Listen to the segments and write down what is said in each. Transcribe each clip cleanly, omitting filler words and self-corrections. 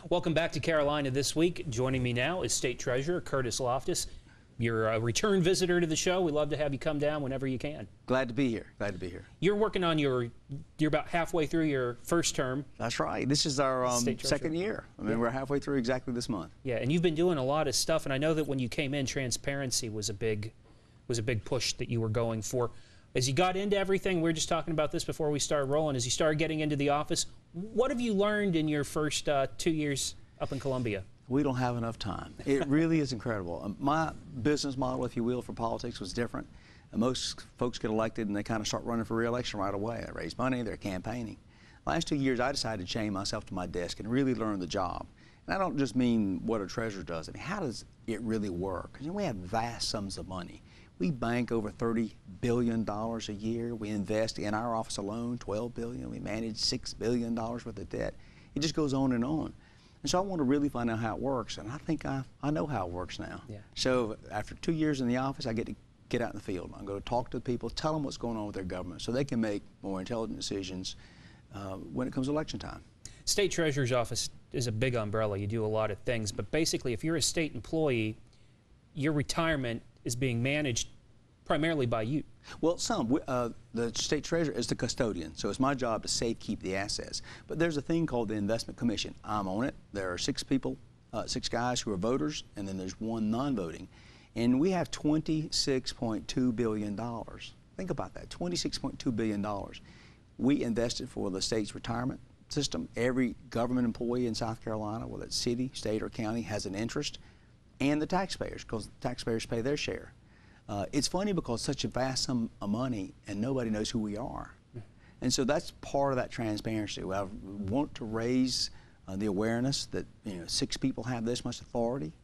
Welcome back to Carolina This Week. Joining me now is State Treasurer Curtis Loftis. You're a return visitor to the show. We'd love to have you come down whenever you can. Glad to be here. Glad to be here. You're working on you're about halfway through your first term. That's right. This is our second year. I mean, we're halfway through exactly this month. Yeah, and you've been doing a lot of stuff, and I know that when you came in, transparency was a big push that you were going for. As you got into everything, we were just talking about this before we started rolling, as you started getting into the office, what have you learned in your first 2 years up in Columbia? We don't have enough time. It really is incredible. My business model, if you will, for politics was different. Most folks get elected and they kind of start running for re-election right away. They raise money, they're campaigning. Last 2 years, I decided to chain myself to my desk and really learn the job. And I don't just mean what a treasurer does. I mean, how does it really work? You know, we have vast sums of money. We bank over $30 billion a year. We invest in our office alone $12 billion. We manage $6 billion worth of debt. It just goes on and on. And so I want to really find out how it works, and I think I know how it works now. Yeah. So after 2 years in the office, I get to get out in the field. I'm going to talk to people, tell them what's going on with their government so they can make more intelligent decisions when it comes to election time. State Treasurer's office is a big umbrella. You do a lot of things, but basically if you're a state employee, your retirement is being managed primarily by you. Well, the state treasurer is the custodian, so it's my job to safekeep the assets. But there's a thing called the investment commission. I'm on it. There are 6 people, 6 guys who are voters, and then there's 1 non-voting. And we have $26.2 billion. Think about that, $26.2 billion. We invested for the state's retirement system. Every government employee in South Carolina, whether it's city, state, or county, has an interest, and the taxpayers, because the taxpayers pay their share. It's funny because such a vast sum of money and nobody knows who we are. And so that's part of that transparency. I want to raise the awareness that 6 people have this much authority.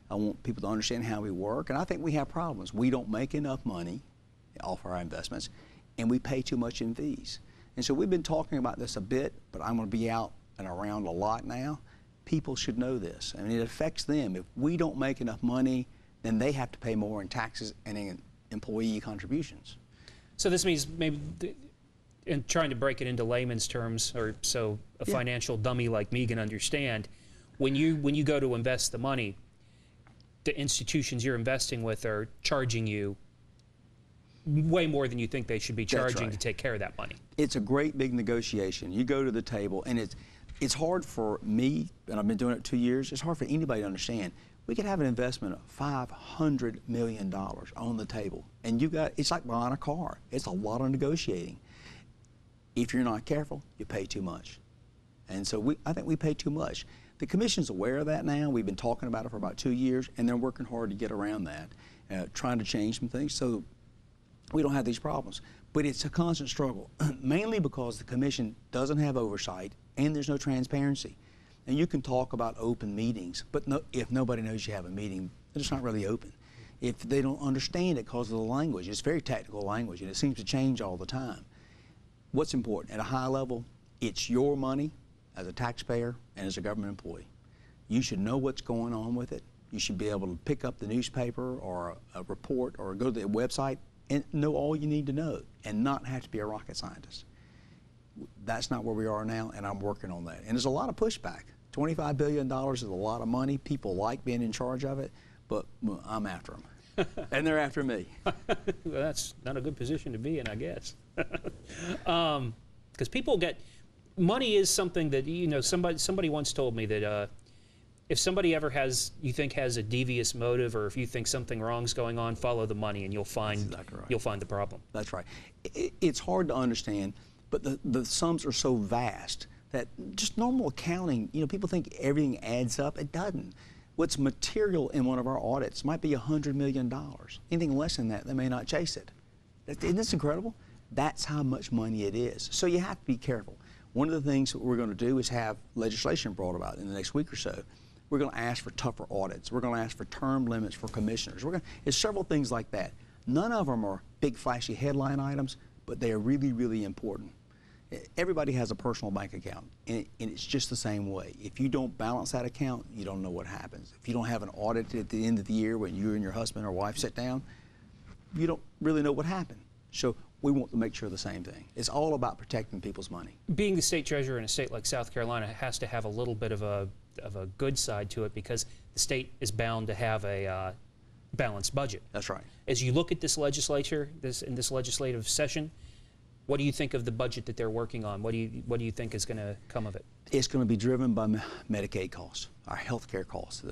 I want people to understand how we work, and I think we have problems. We don't make enough money off our investments, and we pay too much in fees. And so we've been talking about this a bit, but I'm going to be out and around a lot now. People should know this. I mean, it affects them. If we don't make enough money, then they have to pay more in taxes and in employee contributions. So this means maybe, in trying to break it into layman's terms, or so a financial dummy like me can understand, when you go to invest the money, the institutions you're investing with are charging you way more than you think they should be charging to take care of that money. It's a great big negotiation. You go to the table, and it's hard for me, and I've been doing it 2 years, it's hard for anybody to understand. We could have an investment of $500 million on the table, and it's like buying a car. It's a lot of negotiating. If you're not careful, you pay too much. And so I think we pay too much. The Commission's aware of that now. We've been talking about it for about 2 years, and they're working hard to get around that, trying to change some things so we don't have these problems. But it's a constant struggle, mainly because the Commission doesn't have oversight and there's no transparency. And you can talk about open meetings, but if nobody knows you have a meeting, it's not really open. If they don't understand it because of the language, it's very technical language, and it seems to change all the time. What's important? At a high level, it's your money as a taxpayer and as a government employee. You should know what's going on with it. You should be able to pick up the newspaper or a report or go to the website and know all you need to know and not have to be a rocket scientist. That's not where we are now, and I'm working on that. And there's a lot of pushback. $25 billion is a lot of money. People like being in charge of it, but I'm after them. And they're after me. Well, that's not a good position to be in, I guess. Because people get, money is something that, somebody once told me that if somebody ever has a devious motive, or if you think something wrong's going on, follow the money and you'll find the problem. That's right. It's hard to understand, but the sums are so vast that just normal accounting, people think everything adds up. It doesn't. What's material in one of our audits might be $100 million. Anything less than that, they may not chase it. Isn't this incredible? That's how much money it is. So you have to be careful. One of the things that we're going to do is have legislation brought about in the next week or so. We're going to ask for tougher audits. We're going to ask for term limits for commissioners. It's several things like that. None of them are big, flashy headline items, but they are really, really important. Everybody has a personal bank account, and it's just the same way. If you don't balance that account, you don't know what happens. If you don't have an audit at the end of the year when you and your husband or wife sit down, you don't really know what happened. So we want to make sure the same thing. It's all about protecting people's money. Being the state treasurer in a state like South Carolina has to have a little bit of a of a good side to it, because the state is bound to have a balanced budget. That's right. As you look at this legislature, in this legislative session, what do you think of the budget that they're working on? What do you think is going to come of it? It's going to be driven by Medicaid costs, our health care costs,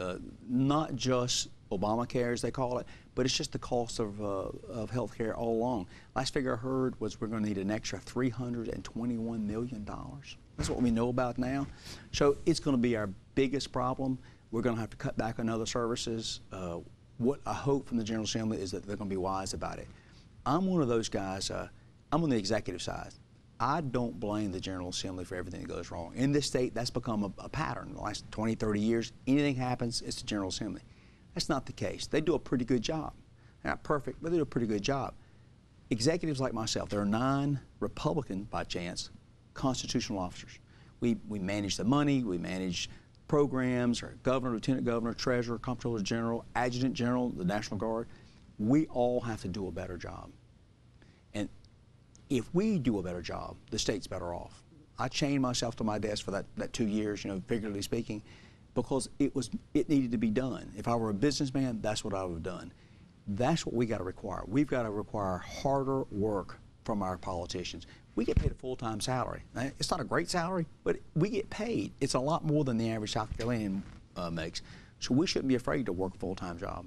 not just Obamacare, as they call it, but it's just the cost of health care all along. Last figure I heard was we're going to need an extra $321 million. That's what we know about now. So it's going to be our biggest problem. We're going to have to cut back on other services. What I hope from the General Assembly is that they're going to be wise about it. I'm one of those guys, I'm on the executive side. I don't blame the General Assembly for everything that goes wrong. In this state, that's become a pattern. In the last 20, 30 years, anything happens, it's the General Assembly. That's not the case. They do a pretty good job. They're not perfect, but they do a pretty good job. Executives like myself, there are 9 Republican, by chance, constitutional officers. We manage the money, we manage programs, our governor, lieutenant governor, treasurer, comptroller general, adjutant general, the National Guard. We all have to do a better job. And if we do a better job, the state's better off. I chained myself to my desk for that 2 years, figuratively speaking, because it needed to be done. If I were a businessman, that's what I would have done. That's what we got to require. We've got to require harder work from our politicians. We get paid a full-time salary. Now, it's not a great salary, but we get paid. It's a lot more than the average South Carolinian makes. So we shouldn't be afraid to work a full-time job.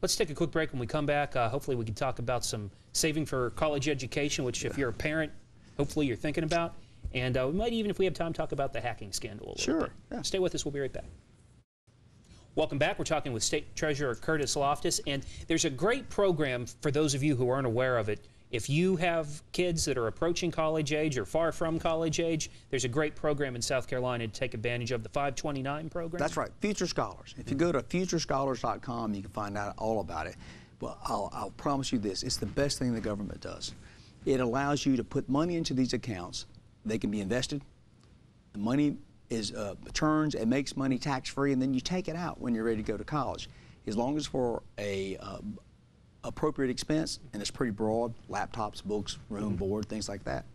Let's take a quick break. When we come back, hopefully we can talk about some saving for college education, which if you're a parent, hopefully you're thinking about. And we might even, if we have time, talk about the hacking scandal a little bit. Yeah. Stay with us. We'll be right back. Welcome back. We're talking with State Treasurer Curtis Loftis. And there's a great program for those of you who aren't aware of it. If you have kids that are approaching college age or far from college age, there's a great program in South Carolina to take advantage of, the 529 program. That's right, Future Scholars. If you go to futurescholars.com, you can find out all about it. Well, I'll promise you this, it's the best thing the government does. It allows you to put money into these accounts. They can be invested. The money is returns and makes money tax-free, and then you take it out when you're ready to go to college. As long as for a appropriate expense, and it's pretty broad, laptops, books, room, board, things like that,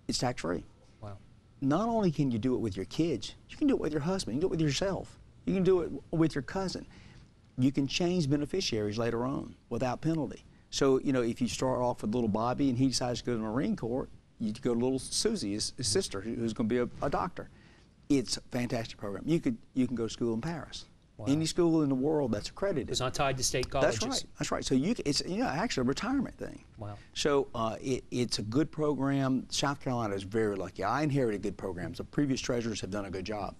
it's tax-free. Wow. Not only can you do it with your kids, you can do it with your husband, you can do it with yourself, you can do it with your cousin. You can change beneficiaries later on without penalty. So, if you start off with little Bobby and he decides to go to the Marine Corps, you go to little Susie, his sister, who's going to be a doctor. It's a fantastic program. You can go to school in Paris. Wow. Any school in the world that's accredited. It's not tied to state colleges. That's right. That's right. So it's actually a retirement thing. Wow. So it's a good program. South Carolina is very lucky. I inherited good programs. The previous treasurers have done a good job.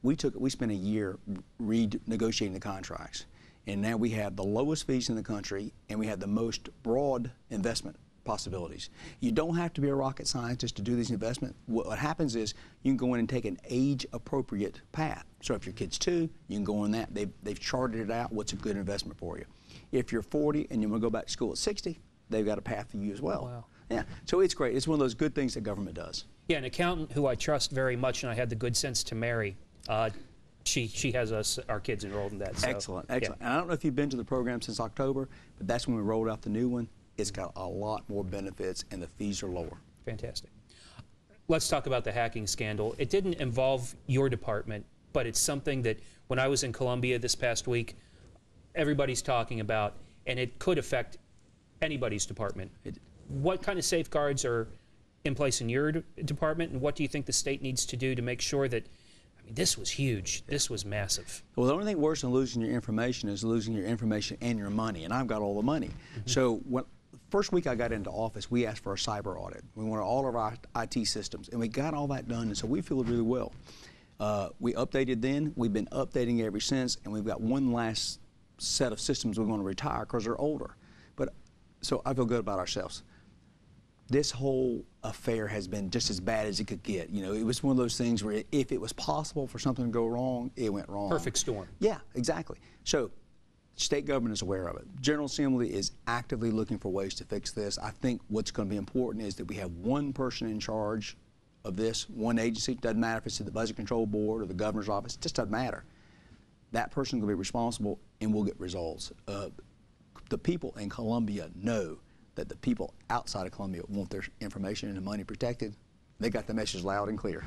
We spent a year renegotiating the contracts, and now we have the lowest fees in the country, and we have the most broad investment possibilities. You don't have to be a rocket scientist to do these investments. What happens is you can go in and take an age-appropriate path. So if your kid's 2, you can go on that. They've charted it out what's a good investment for you. If you're 40 and you want to go back to school at 60, they've got a path for you as well. Wow. Yeah, so it's great. It's one of those good things that government does. Yeah, an accountant who I trust very much, and I had the good sense to marry, she has our kids enrolled in that. So, excellent. Yeah. And I don't know if you've been to the program since October, but that's when we rolled out the new one. It's got a lot more benefits, and the fees are lower. Fantastic. Let's talk about the hacking scandal. It didn't involve your department, but it's something that when I was in Columbia this past week, everybody's talking about, and it could affect anybody's department. What kind of safeguards are in place in your department, and what do you think the state needs to do to make sure that, this was huge. This was massive. Well, the only thing worse than losing your information is losing your information and your money, and I've got all the money. So first week I got into office, we asked for a cyber audit. We wanted all of our IT systems, and we got all that done, and so we feel really well. We updated then, we've been updating ever since, and we've got one last set of systems we're going to retire because they're older. So I feel good about ourselves. This whole affair has been just as bad as it could get. It was one of those things where if it was possible for something to go wrong, it went wrong. Perfect storm. Yeah, exactly. So state government is aware of it. General Assembly is actively looking for ways to fix this. I think what's going to be important is that we have one person in charge of this, one agency. It doesn't matter if it's the Budget Control Board or the governor's office. It just doesn't matter. That person will be responsible, and we'll get results. The people in Columbia know that the people outside of Columbia want their information and the money protected. They got the message loud and clear.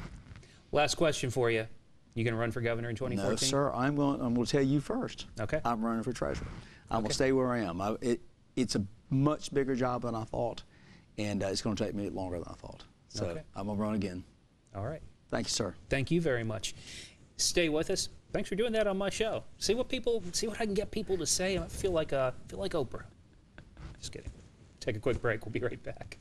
Last question for you. You going to run for governor in 2014? No, sir. I'm going to tell you first. Okay. I'm running for treasurer. I'm going Okay. to stay where I am. It's a much bigger job than I thought, and it's going to take me longer than I thought. So Okay. I'm going to run again. All right. Thank you, sir. Thank you very much. Stay with us. Thanks for doing that on my show. See what I can get people to say. I feel like Oprah. Just kidding. Take a quick break. We'll be right back.